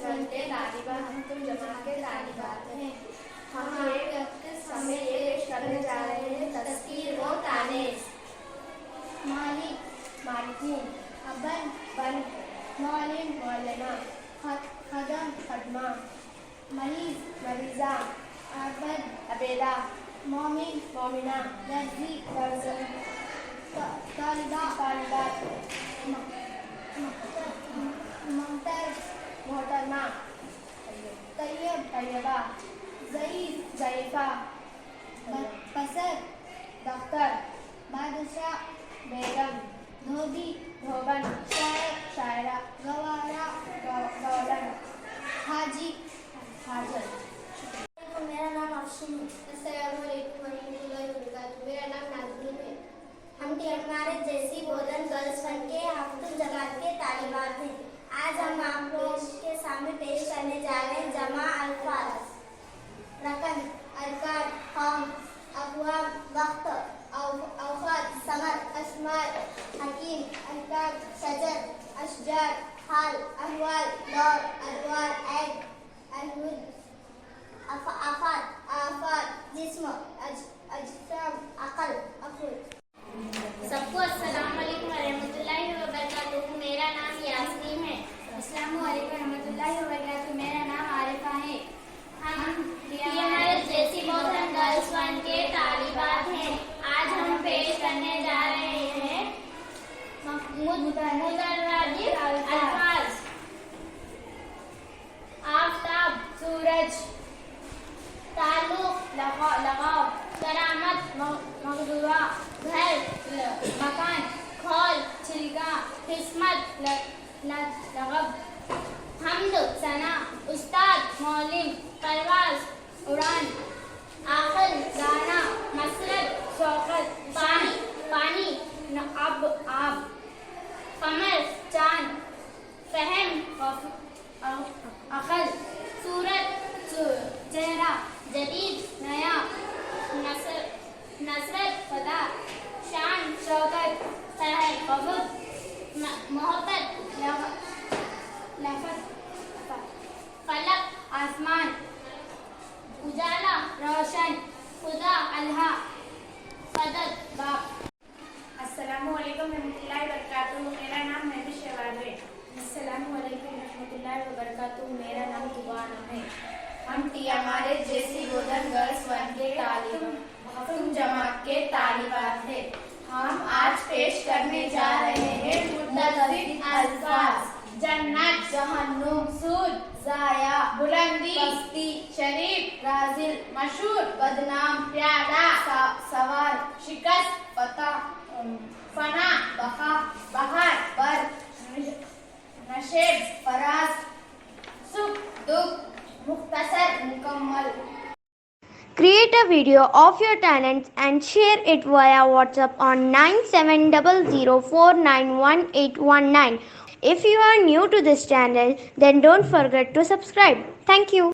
+1 के तालिबा हम तुम जमात के तालिबात हैं। हम ये पेश करने जा रहे हैं तज़कीर व तानीस। मालिक मालिकीन, अबन बन, मौलिम मौलना, खदम खदमा, मरीज मरीजा, अबद अबेदा, मोमिन मोमिना, दर्जी दर्जन, तालिबा तालिबात, मुहतर मोहतरमा, तैयब तैयबा, ज़ईफ ज़ईफ़ा, पसर दफ्तर, बादशाह बेगम, धोबी धोबन, शायर शायरा, गवारा गौलन, हाजी हाजर। मेरा नाम अफशीन है। अस्सलामु अलैकुम वरहमतुल्लाहि वबरकातुहू। मेरा नाम नाज़नीन है। हम हमारे जैसी बोधन गर्ल्स वन के हफ्तुल जमात के तालिबात हैं। आज हम आप लोगों के सामने पेश करने जा रहे हैं जमा अल्फाज, रकन, अरकान, कौम, अक़वाम, वक्त, औक़ात, समर, अस्मार, हकीम, अहकाम, शजर, अशजार, हाल, अहवाल, दौर, अदवार, ऐद, अहमुद, आफात, जिस्म, अजसाम, अक़ल, अक़ुल। सबको अस्सलाम वालेकुम रहमतुल्लाहि व बरकातुहू। मेरा नाम यास्मीन है। अस्सलामु अलैकुम रहमतुल्लाहि व बरकातुहू। मेरा नाम आरिफा है। हम हमारे जैसी बोधन गर्ल्स वन के तालिबात हैं। आज हम पेश करने जा रहे हैं मुतअद्दिद अल्फाज। आफ़ताब, सूरज, ताल्लुक़, लगाव, करामत, मग़ज़ूवा, घर, मकान, खौल, छिलका, किस्मत, लगब, हम्द, सना, उस्ताद, मौलिम, परवाज़, उड़ान, आक़िल, दाना, मसरत, शौक़त, पानी, आब, कमर, चाँद, फ़हम, अक़ल, सूरत, चेहरा, जदीद, नया, नसरत, फतह, शान, शौकत, सहर, कबूत, मोहब्बत, लफ़त, फलक, आसमान, उजाला, रोशन, खुदा, अल्लाह, फदद, बाप। अस्सलामु अलैकुम रहमतुल्लाहि व बरकातुहू। मेरा नाम महबूब शहबाज है। अस्सलामु अलैकुम रहमतुल्लाहि व बरकातुहू। मेरा नाम तुबाना है। हम हमारे जैसी बोधन गर्ल्स वन के तुम जमात के तालिबात हैं। हम आज पेश करने जा रहे हैं मुतअद्दिद अल्फाज। जन्नत, जहन्नुम, सूद, ज़ाया, बुलंदी, पस्ती, शरीफ, राज़िल, मशहूर, बदनाम, प्यादा, सवार, शिकस्त, फना, बका, बहार, बर, नशेब, फराज, सुख, दुख, मुख्तसर, मुकम्मल। Create a video of your talents and share it via WhatsApp on 9700491819. If you are new to this channel, then don't forget to subscribe. Thank you.